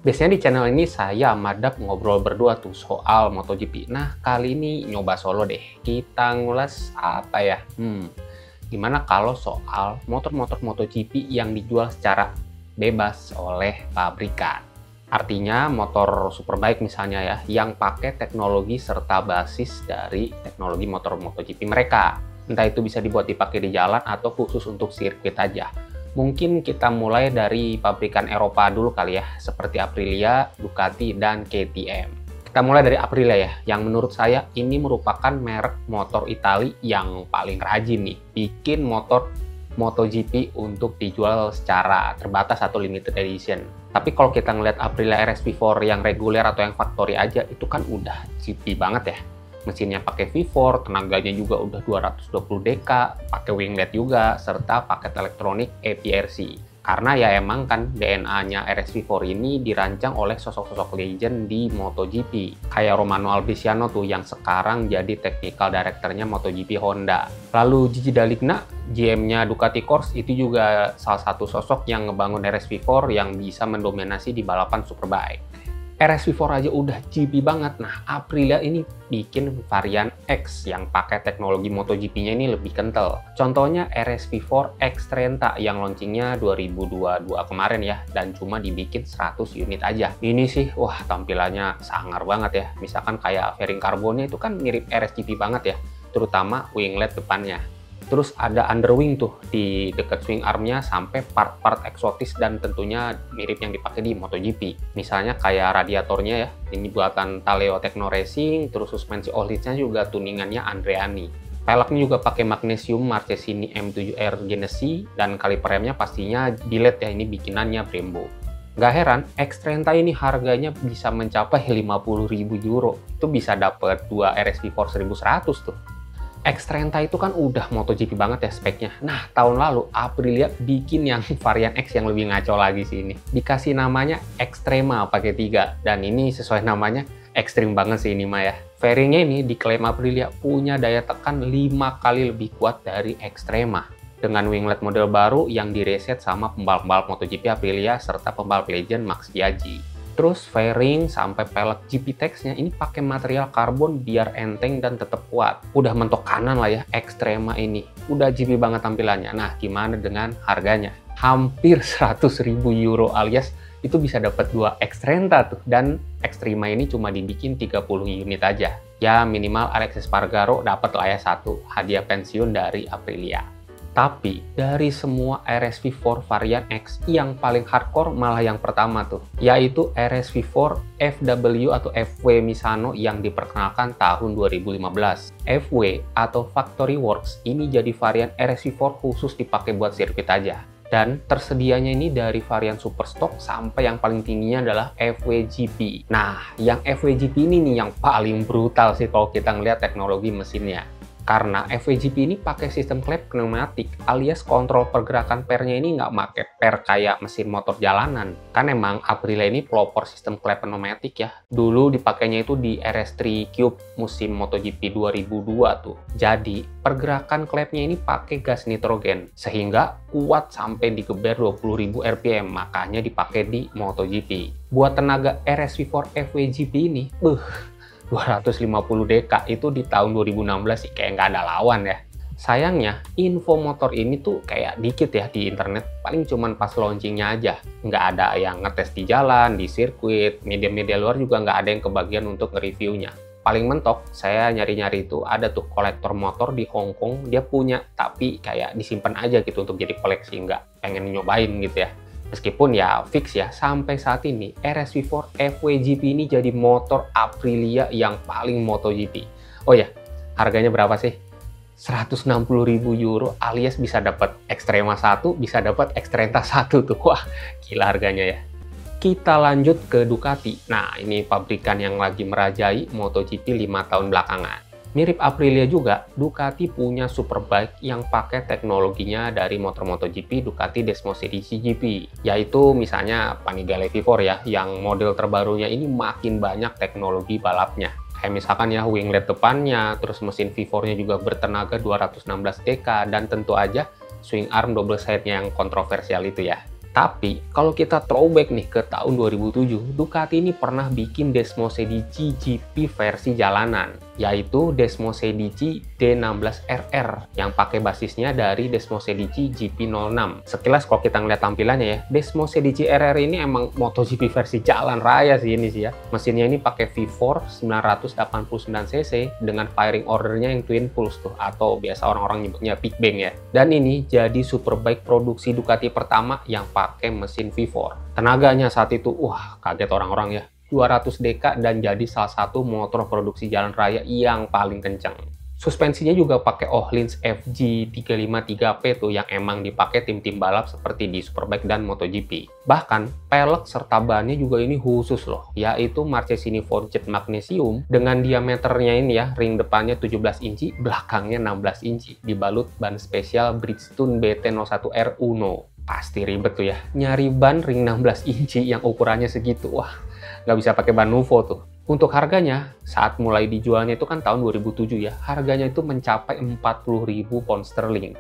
Biasanya di channel ini saya sama Dap ngobrol berdua tuh soal MotoGP. Nah, kali ini nyoba solo deh. Kita ngulas apa ya? Gimana kalau soal motor-motor MotoGP yang dijual secara bebas oleh pabrikan? Artinya motor Superbike misalnya ya, yang pakai teknologi serta basis dari teknologi motor MotoGP mereka. Entah itu bisa dibuat dipakai di jalan atau khusus untuk sirkuit aja. Mungkin kita mulai dari pabrikan Eropa dulu kali ya, seperti Aprilia, Ducati, dan KTM. Kita mulai dari Aprilia ya, yang menurut saya ini merupakan merek motor Itali yang paling rajin nih, bikin motor MotoGP untuk dijual secara terbatas atau limited edition. Tapi kalau kita ngeliat Aprilia RS V4 yang reguler atau yang factory aja, itu kan udah GP banget ya. Mesinnya pakai V4, tenaganya juga udah 220 dk, pakai winglet juga, serta paket elektronik EPRC. Karena ya emang kan DNA-nya RS V4 ini dirancang oleh sosok-sosok legend di MotoGP. Kayak Romano Albisiano tuh yang sekarang jadi technical director-nya MotoGP Honda. Lalu Gigi Dall'Igna, GM-nya Ducati Corse itu juga salah satu sosok yang ngebangun RS V4 yang bisa mendominasi di balapan Superbike. RS V4 aja udah GP banget. Nah, Aprilia ini bikin varian X yang pakai teknologi MotoGP-nya ini lebih kental. Contohnya RS V4 X Trenta yang launchingnya 2022 kemarin ya, dan cuma dibikin 100 unit aja. Ini sih, wah tampilannya sangar banget ya. Misalkan kayak fairing karbonnya itu kan mirip RSGP banget ya, terutama winglet depannya. Terus ada underwing tuh di dekat swing armnya sampai part-part eksotis dan tentunya mirip yang dipakai di MotoGP. Misalnya kayak radiatornya ya, ini buatan Taleo Techno Racing, terus suspensi all-hitch-nya juga tuningannya Andreani. Peleknya juga pakai magnesium Marchesini M7R Genesee dan kaliper remnya pastinya billet ya, ini bikinannya Brembo. Gak heran, X30 ini harganya bisa mencapai 50.000 euro. Itu bisa dapat 2 RS V4 1100 tuh. X30 itu kan udah MotoGP banget ya speknya. Nah, tahun lalu Aprilia bikin yang varian X yang lebih ngaco lagi sih ini. Dikasih namanya Extrema pakai 3. Dan ini sesuai namanya, ekstrim banget sih ini mah ya. Fairingnya ini diklaim Aprilia punya daya tekan 5 kali lebih kuat dari Extrema. Dengan winglet model baru yang direset sama pembalap-pembalap MotoGP Aprilia serta pembalap legend Max Biaggi. Terus fairing sampai pelek GP-Tex-nya ini pakai material karbon biar enteng dan tetap kuat. Udah mentok kanan lah ya Extrema ini. Udah GP banget tampilannya. Nah, gimana dengan harganya? Hampir 100.000 euro alias itu bisa dapat 2 X-Trenta tuh. Dan Extrema ini cuma dibikin 30 unit aja. Ya minimal Alexis Spargaro dapat lah ya 1 hadiah pensiun dari Aprilia. Tapi dari semua RS V4 varian X yang paling hardcore malah yang pertama tuh, yaitu RS V4 FW atau FW Misano yang diperkenalkan tahun 2015. FW atau Factory Works ini jadi varian RS V4 khusus dipakai buat sirkuit aja. Dan tersedianya ini dari varian super stock sampai yang paling tingginya adalah FWGP. Nah, yang FWGP ini nih yang paling brutal sih kalau kita ngeliat teknologi mesinnya. Karena FWGP ini pakai sistem klep pneumatik alias kontrol pergerakan pernya ini nggak pakai per kayak mesin motor jalanan. Kan emang Aprilia ini pelopor sistem klep pneumatik ya. Dulu dipakainya itu di RS3 Cube musim MotoGP 2002 tuh. Jadi pergerakan klepnya ini pakai gas nitrogen sehingga kuat sampai digeber 20.000 rpm, makanya dipakai di MotoGP. Buat tenaga RS V4 FWGP ini, 250 dk itu di tahun 2016 sih kayak nggak ada lawan ya. Sayangnya info motor ini tuh kayak dikit ya di internet, paling cuman pas launchingnya aja. Nggak ada yang ngetes di jalan, di sirkuit, media-media luar juga nggak ada yang kebagian untuk nge-reviewnya. Paling mentok, saya nyari-nyari itu ada tuh kolektor motor di Hong Kong, dia punya tapi kayak disimpan aja gitu untuk jadi koleksi, nggak pengen nyobain gitu ya. Meskipun ya fix ya, sampai saat ini RS V4 FWGP ini jadi motor Aprilia yang paling MotoGP. Oh ya, harganya berapa sih? 160.000 euro alias bisa dapat Extrema 1, bisa dapat X-Trenta 1 tuh. Wah, gila harganya ya. Kita lanjut ke Ducati. Nah, ini pabrikan yang lagi merajai MotoGP 5 tahun belakangan. Mirip Aprilia juga, Ducati punya Superbike yang pakai teknologinya dari motor MotoGP Ducati Desmo Series GP. Yaitu misalnya Panigale V4 ya, yang model terbarunya ini makin banyak teknologi balapnya. Kayak misalkan ya winglet depannya, terus mesin V4-nya juga bertenaga 216 dk, dan tentu aja swing arm double side-nya yang kontroversial itu ya. Tapi kalau kita throwback nih ke tahun 2007, Ducati ini pernah bikin Desmosedici GP versi jalanan, yaitu Desmosedici D16RR yang pakai basisnya dari Desmosedici GP06. Sekilas kalau kita ngeliat tampilannya ya, Desmosedici RR ini emang MotoGP versi jalan raya sih ini sih ya. Mesinnya ini pakai V4 989cc dengan firing ordernya yang twin pulse tuh, atau biasa orang-orang nyebutnya big bang ya. Dan ini jadi superbike produksi Ducati pertama yang pakai mesin V4. Tenaganya saat itu, wah kaget orang-orang ya. 200 dk dan jadi salah satu motor produksi jalan raya yang paling kencang. Suspensinya juga pakai Öhlins FG353P tuh yang emang dipakai tim-tim balap seperti di Superbike dan MotoGP. Bahkan pelek serta bannya juga ini khusus loh, yaitu Marchesini Forged Magnesium dengan diameternya ini ya, ring depannya 17 inci, belakangnya 16 inci, dibalut ban spesial Bridgestone BT01R Uno. Pasti ribet tuh ya, nyari ban ring 16 inci yang ukurannya segitu, wah nggak bisa pakai ban Nuvo tuh. Untuk harganya, saat mulai dijualnya itu kan tahun 2007 ya, harganya itu mencapai 40.000 pound sterling.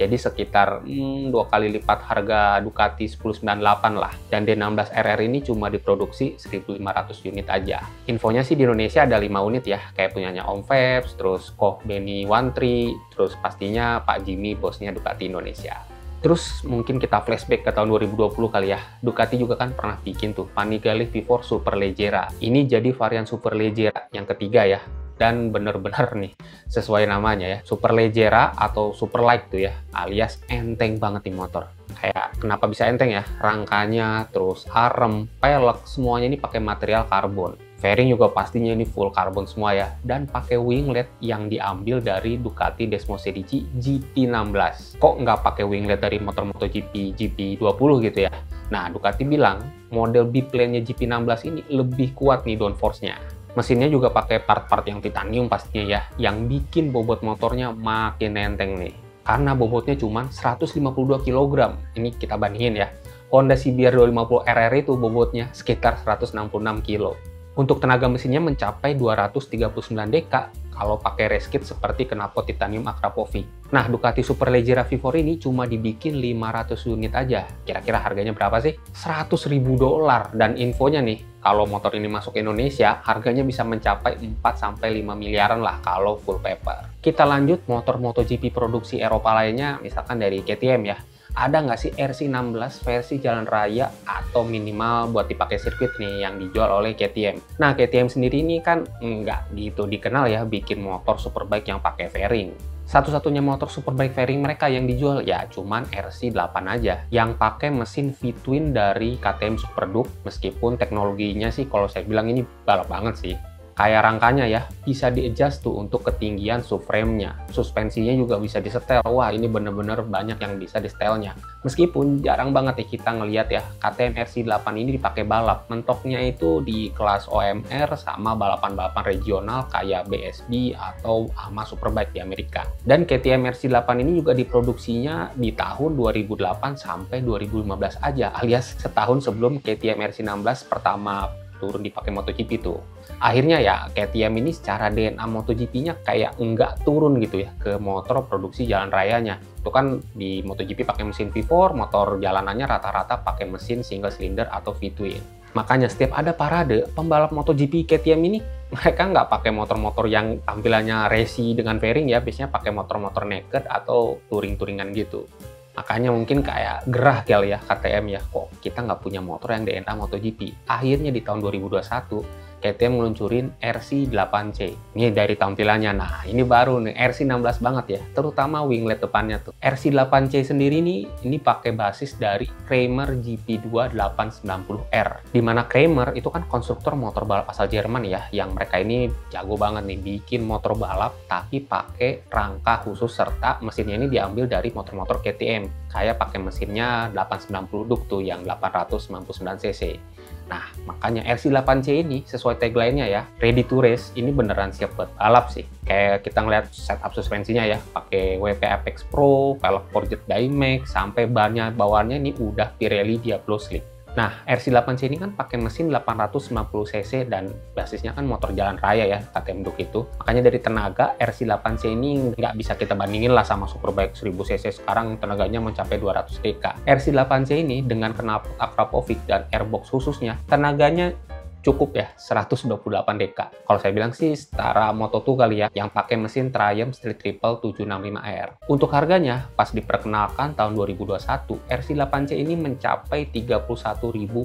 Jadi sekitar 2 kali lipat harga Ducati 1098 lah. Dan D16RR ini cuma diproduksi 1.500 unit aja. Infonya sih di Indonesia ada 5 unit ya, kayak punyanya Om Febs, terus Koh Benny Wantri, terus pastinya Pak Jimmy, bosnya Ducati Indonesia. Terus mungkin kita flashback ke tahun 2020 kali ya. Ducati juga kan pernah bikin tuh Panigale V4 Superleggera. Ini jadi varian Superleggera yang ketiga ya. Dan bener-bener nih, sesuai namanya ya, Superleggera atau Superlight tuh ya, alias enteng banget nih motor. Kayak kenapa bisa enteng ya? Rangkanya, terus arem, pelek, semuanya ini pakai material karbon. Fairing juga pastinya ini full karbon semua ya, dan pakai winglet yang diambil dari Ducati Desmosedici GP16. Kok nggak pakai winglet dari motor-motor GP20 gitu ya? Nah, Ducati bilang model biplane-nya GP16 ini lebih kuat nih downforce-nya. Mesinnya juga pakai part-part yang titanium pastinya ya, yang bikin bobot motornya makin enteng nih. Karena bobotnya cuma 152 kg. Ini kita bandingin ya. Honda CBR 250 RR itu bobotnya sekitar 166 kg. Untuk tenaga mesinnya mencapai 239 dk kalau pakai race kit seperti knalpot titanium Akrapovic. Nah, Ducati Superleggera V4 ini cuma dibikin 500 unit aja. Kira-kira harganya berapa sih? $100.000. Dan infonya nih, kalau motor ini masuk ke Indonesia, harganya bisa mencapai 4-5 miliaran lah kalau full paper. Kita lanjut motor MotoGP produksi Eropa lainnya, misalkan dari KTM ya. Ada nggak sih RC16 versi jalan raya atau minimal buat dipakai sirkuit nih yang dijual oleh KTM? Nah, KTM sendiri ini kan nggak gitu dikenal ya bikin motor superbike yang pakai fairing. Satu-satunya motor superbike fairing mereka yang dijual ya cuman RC8 aja yang pakai mesin V-twin dari KTM Super Duke, meskipun teknologinya sih kalau saya bilang ini balap banget sih. Kayak rangkanya ya, bisa di-adjust tuh untuk ketinggian subframe-nya. Suspensinya juga bisa disetel. Wah, ini bener-bener banyak yang bisa di-setelnya. Meskipun jarang banget ya kita ngelihat ya, KTM RC8 ini dipakai balap. Mentoknya itu di kelas OMR sama balapan-balapan regional kayak BSB atau AMA Superbike di Amerika. Dan KTM RC8 ini juga diproduksinya di tahun 2008 sampai 2015 aja, alias setahun sebelum KTM RC16 pertama turun dipakai MotoGP tuh. Akhirnya ya KTM ini secara DNA MotoGP-nya kayak enggak turun gitu ya ke motor produksi jalan rayanya. Itu kan di MotoGP pakai mesin V4, motor jalanannya rata-rata pakai mesin single cylinder atau V-twin. Makanya setiap ada parade, pembalap MotoGP KTM ini mereka nggak pakai motor-motor yang tampilannya racing dengan fairing ya, biasanya pakai motor-motor naked atau touring-touringan gitu. Makanya mungkin kayak gerah kali ya KTM ya, kok kita nggak punya motor yang DNA MotoGP. Akhirnya di tahun 2021, KTM ngeluncurin RC8C. Ini dari tampilannya, nah ini baru nih, RC16 banget ya, terutama winglet depannya tuh. RC8C sendiri nih, ini pakai basis dari Kramer GP2 890R. Dimana Kramer itu kan konstruktor motor balap asal Jerman ya, yang mereka ini jago banget nih, bikin motor balap tapi pakai rangka khusus serta mesinnya ini diambil dari motor-motor KTM. Kayak pakai mesinnya 890 Duke tuh yang 899cc. Nah, makanya RC8C ini sesuai tagline-nya ya, ready to race, ini beneran siap buat balap sih. Kayak kita ngeliat setup suspensinya ya, pakai WP Apex Pro, velg forged Dymax, sampai bannya bawaannya ini udah Pirelli Diablo Slick. Nah, RC8C ini kan pakai mesin 890 cc dan basisnya kan motor jalan raya ya, KTM Duke itu. Makanya dari tenaga, RC8C ini nggak bisa kita bandingin lah sama Superbike 1000 cc sekarang tenaganya mencapai 200 dk. RC8C ini dengan knalpot Akrapovic dan airbox khususnya, tenaganya cukup ya, 128 dk. Kalau saya bilang sih setara Moto2 kali ya, yang pakai mesin Triumph Street Triple 765R. Untuk harganya, pas diperkenalkan tahun 2021, RC8C ini mencapai 31.000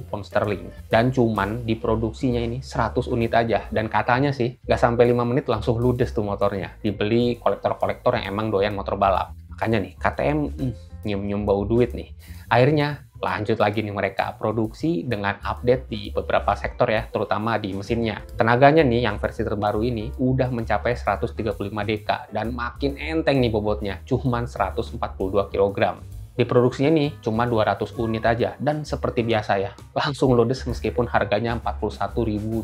pound sterling. Dan cuman diproduksinya ini 100 unit aja. Dan katanya sih, nggak sampai 5 menit langsung ludes tuh motornya. Dibeli kolektor-kolektor yang emang doyan motor balap. Makanya nih, KTM nyium-nyium bau duit nih. Akhirnya lanjut lagi nih mereka produksi dengan update di beberapa sektor ya, terutama di mesinnya. Tenaganya nih yang versi terbaru ini udah mencapai 135 dk dan makin enteng nih bobotnya, cuman 142 kg. Diproduksinya nih cuma 200 unit aja dan seperti biasa ya, langsung ludes meskipun harganya $41.000.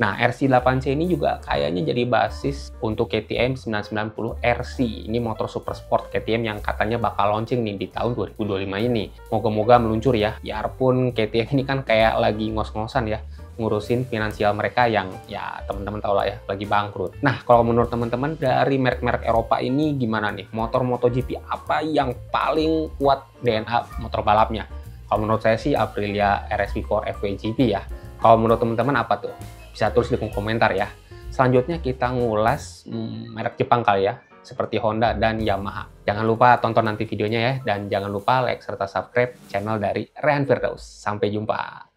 Nah, RC8C ini juga kayaknya jadi basis untuk KTM 990 RC. Ini motor super sport KTM yang katanya bakal launching nih di tahun 2025 ini. Moga-moga meluncur ya. Biarpun KTM ini kan kayak lagi ngos-ngosan ya, ngurusin finansial mereka yang ya teman-teman tau lah ya, lagi bangkrut. Nah, kalau menurut teman-teman dari merek-merek Eropa ini gimana nih? Motor MotoGP apa yang paling kuat DNA motor balapnya? Kalau menurut saya sih Aprilia RSV4 FWGP ya. Kalau menurut teman-teman apa tuh? Bisa tulis di kolom komentar ya. Selanjutnya kita ngulas merek Jepang kali ya, seperti Honda dan Yamaha. Jangan lupa tonton nanti videonya ya, dan jangan lupa like serta subscribe channel dari Rehan Firdaus. Sampai jumpa.